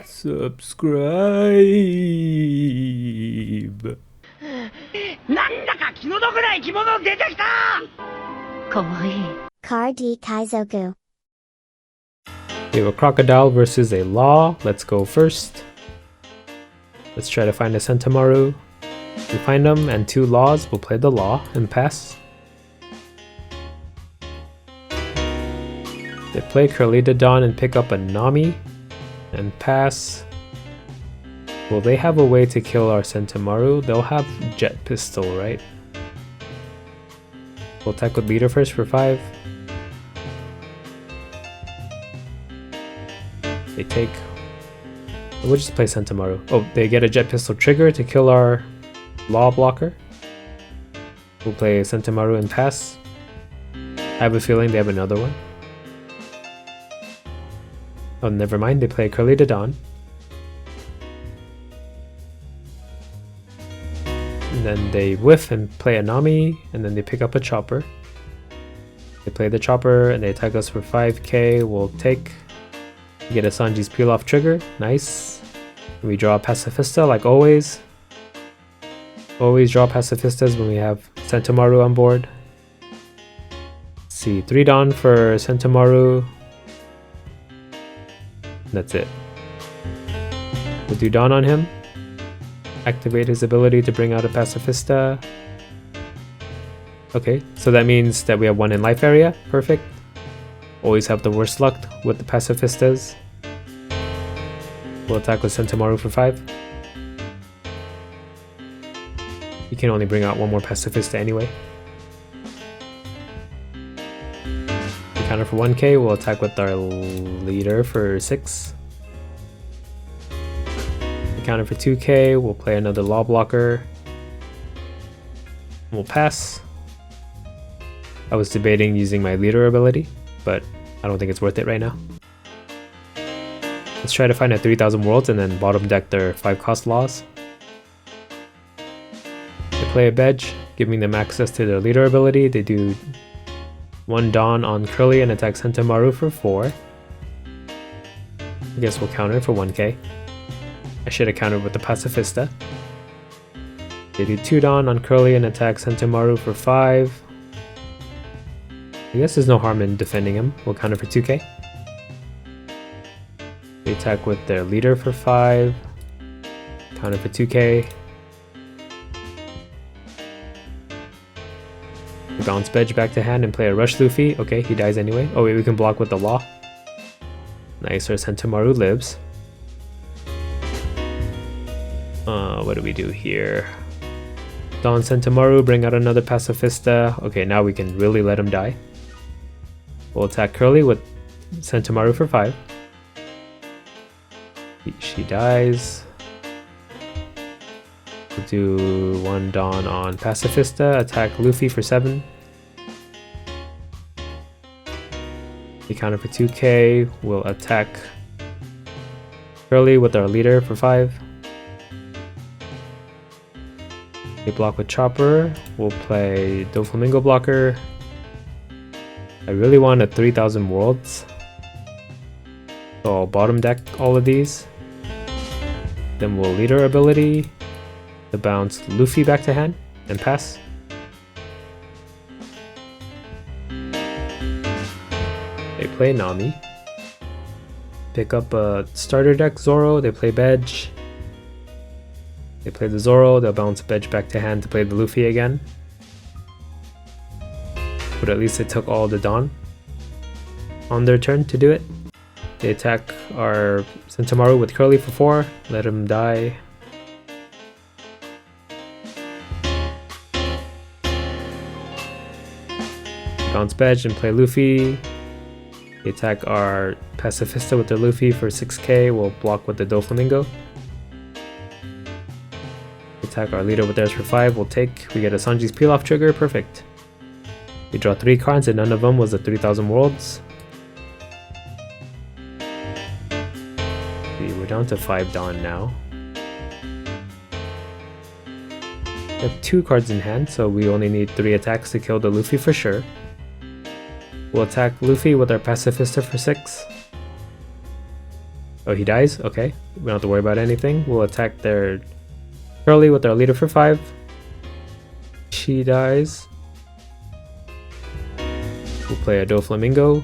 subscribe. なんだか気の毒な生き物出てきた。かわいい。Car D Kaizoku. We have a crocodile versus a law. Let's go first. Let's try to find a Sentomaru. We find them and 2 laws. We'll play the law and pass. They play Curly-Dawn and pick up a Nami and pass. Will they have a way to kill our Sentomaru? They'll have Jet Pistol, right? We'll attack with Leader first for 5. They take... We'll just play Sentomaru. Oh, they get a Jet Pistol trigger to kill our Law blocker. We'll play Sentomaru and pass. I have a feeling they have another one. Oh, never mind. They play Curly-Dawn. And then they whiff and play a Nami, and then they pick up a Chopper. They play the Chopper and they attack us for 5k. We'll take. Get a Sanji's peel off trigger. Nice. We draw a Pacifista like always. Always draw Pacifistas when we have Sentomaru on board. Let's see, 3 Dawn for Sentomaru. That's it. We'll do Dawn on him. Activate his ability to bring out a Pacifista. Okay, so that means that we have 1 in life area. Perfect. Always have the worst luck with the Pacifistas. We'll attack with Sentomaru for 5. You can only bring out 1 more Pacifista anyway. We counter for 1k. We'll attack with our leader for 6. We counter for 2k. We'll play another Law blocker. We'll pass. I was debating using my leader ability, but I don't think it's worth it right now. Let's try to find a 3000 worlds and then bottom deck their 5 cost laws. They play a Bedge, giving them access to their leader ability. They do 1 Dawn on Curly and attack Sentomaru for 4. I guess we'll counter for 1k. I should have countered with the Pacifista. They do 2 Dawn on Curly and attack Sentomaru for 5. I guess there's no harm in defending him. We'll counter for 2k. They attack with their leader for 5. Counter for 2k. We bounce Bedge back to hand and play a Rush Luffy. Okay, he dies anyway. Oh wait, we can block with the Law. Nice, our Sentomaru lives. What do we do here? Dawn Sentomaru, bring out another Pacifista. Okay, now we can really let him die. We'll attack Curly with Sentomaru for 5. She dies. We'll do 1 Dawn on Pacifista, attack Luffy for 7. We counter for 2k. We'll attack Curly with our leader for 5. We block with Chopper. We'll play Doflamingo blocker. I really want a 3000 worlds. So I'll bottom deck all of these. Then we'll leader ability to bounce Luffy back to hand and pass. They play Nami. Pick up a starter deck Zoro. They play Bedge. They play the Zoro. They'll bounce Bedge back to hand to play the Luffy again. But at least they took all the Dawn on their turn to do it. They attack our Sentomaru with Curly for 4. Let him die. Bounce Bedge and play Luffy. They attack our Pacifista with their Luffy for 6k. We'll block with the Doflamingo. Attack our leader with theirs for 5. We'll take. We get a Sanji's peel off trigger. Perfect. We draw 3 cards and none of them was the 3000 worlds. We're down to 5 Dawn now. We have 2 cards in hand, so we only need 3 attacks to kill the Luffy for sure. We'll attack Luffy with our Pacifista for 6. Oh, he dies? Okay. We don't have to worry about anything. We'll attack their Curly with our leader for 5. She dies. We'll play a Doflamingo.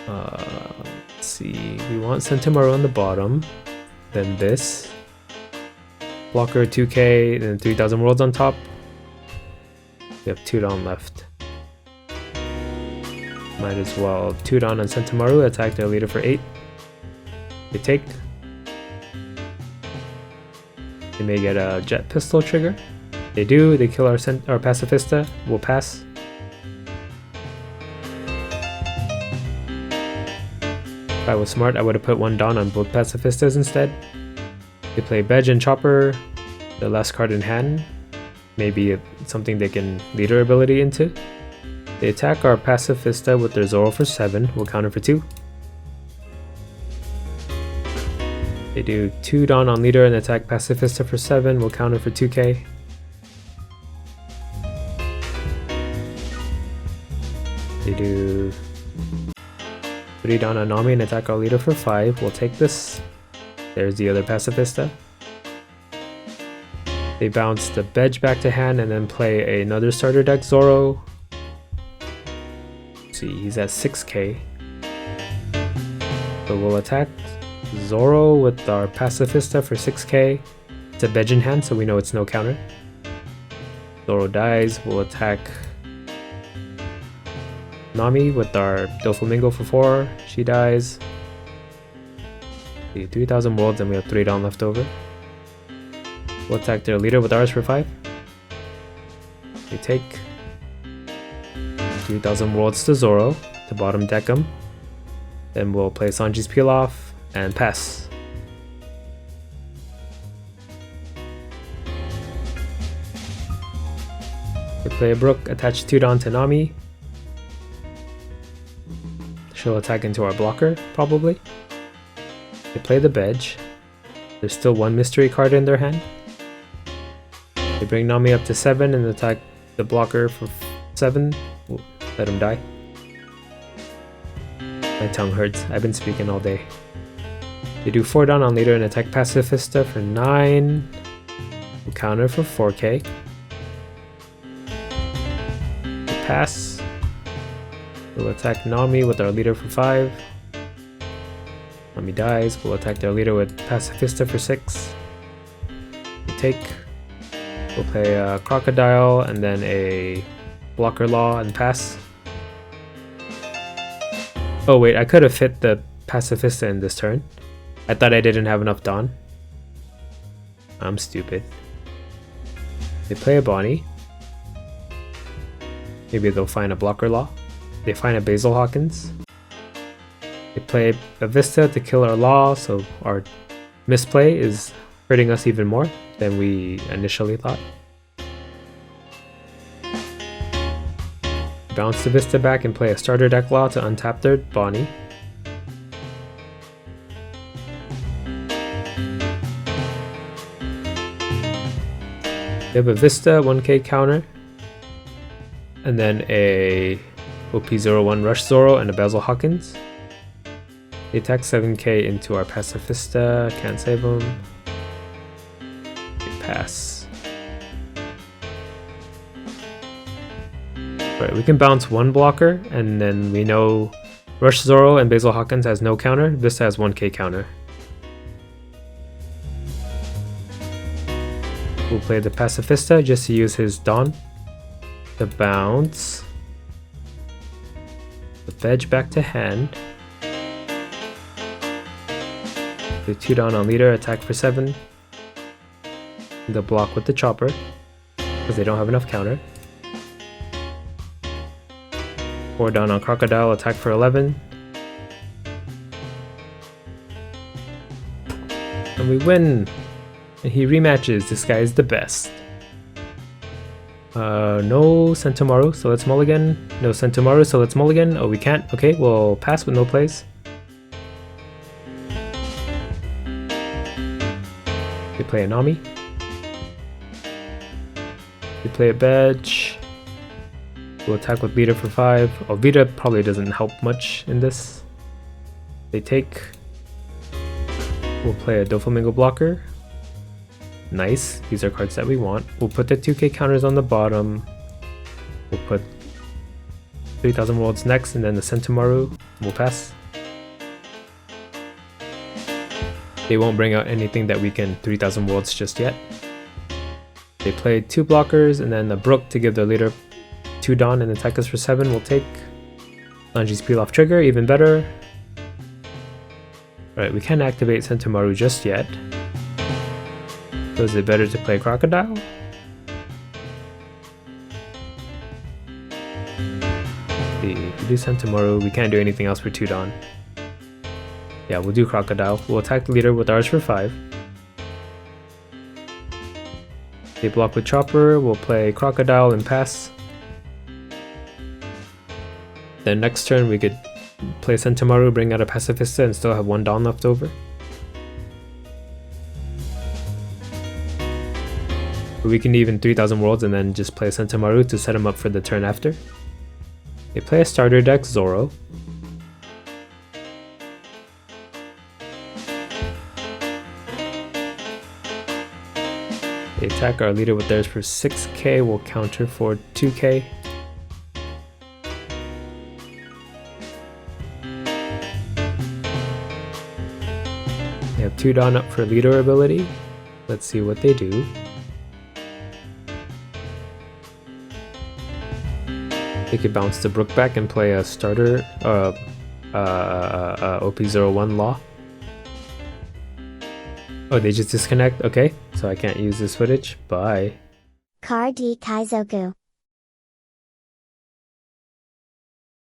Let's see. We want Sentimaru on the bottom. Then this. Blocker 2k, then 3000 worlds on top. We have 2 down left. Might as well 2 down on Sentimaru, attack their leader for 8. They take. They may get a jet pistol trigger. They do, they kill our Pacifista. We'll pass. If I was smart, I would have put 1 down on both Pacifistas instead. They play Bedge and Chopper, the last card in hand. Maybe something they can leader ability into. They attack our Pacifista with their Zoro for 7, we'll counter for 2. They do 2 down on leader and attack Pacifista for 7, we'll counter for 2k. They do 3 down on Nami and attack our leader for 5, we'll take this. There's the other Pacifista. They bounce the Bedge back to hand and then play another starter deck Zoro. See, he's at 6k. So we'll attack Zoro with our Pacifista for 6k. It's a Bedge in hand, so we know it's no counter. Zoro dies, we'll attack Nami with our Doflamingo for 4. She dies. 3000 worlds and we have 3 down left over. We'll attack their leader with ours for 5. We take 3000 worlds to Zoro to bottom deck him. Then we'll play Sanji's Peel Off and pass. We play a Brook, attach 2 down to Nami. She'll attack into our blocker, probably. They play the Bedge. There's still 1 mystery card in their hand. They bring Nami up to 7 and attack the blocker for 7. Ooh, let him die. My tongue hurts. I've been speaking all day. They do 4 down on leader and attack Pacifista for 9. We'll counter for 4k. We'll pass. We'll attack Nami with our leader for 5. Nami dies. We'll attack their leader with Pacifista for 6. We take. We'll play a Crocodile and then a Blocker Law and pass. Oh wait, I could have fit the Pacifista in this turn. I thought I didn't have enough Dawn. I'm stupid. They play a Bonnie. Maybe they'll find a Blocker Law. They find a Basil Hawkins. They play a Vista to kill our Law, so our misplay is hurting us even more than we initially thought. Bounce the Vista back and play a starter deck Law to untap their Bonnie. They have a Vista 1k counter, and then a OP01 Rush Zoro and a Basil Hawkins. They attack 7k into our Pacifista, can't save them. They pass. Right, we can bounce 1 blocker, and then we know Rush Zoro and Basil Hawkins has no counter, Vista has 1k counter. We'll play the Pacifista just to use his Dawn. The bounce. The Bedge back to hand. The 2 down on leader, attack for 7. The block with the Chopper, because they don't have enough counter. 4 down on Crocodile, attack for 11. And we win! And he rematches, this guy is the best. No Sentimaru, so let's mulligan. No Sentimaru, so let's mulligan. Oh, we can't. Okay, we'll pass with no plays. They play a Nami. They play a Bedge. We'll attack with leader for 5. Oh, Vita probably doesn't help much in this. They take. We'll play a Doflamingo blocker. Nice. These are cards that we want. We'll put the 2k counters on the bottom. We'll put 3000 worlds next, and then the Sentomaru. We'll pass. They won't bring out anything that weaken 3000 worlds just yet. They play 2 blockers and then a Brook to give their leader 2 Dawn and attack us for 7. We'll take Sanji's peel off trigger, even better. Alright, we can't activate Sentomaru just yet. So is it better to play Crocodile? If we do Sentomaru, we can't do anything else for 2 Dawn. Yeah, we'll do Crocodile. We'll attack the leader with ours for 5. They block with Chopper, we'll play Crocodile and pass. Then next turn we could play Sentomaru, bring out a Pacifista, and still have 1 Dawn left over. We can even 3000 worlds and then just play Sentomaru to set him up for the turn after. They play a starter deck, Zoro. They attack our leader with theirs for 6k, we'll counter for 2k. They have 2 Dawn up for leader ability. Let's see what they do. They could bounce the Brook back and play a starter, OP01 Law. Oh, they just disconnect? Okay, so I can't use this footage. Bye. Car D Kaizoku.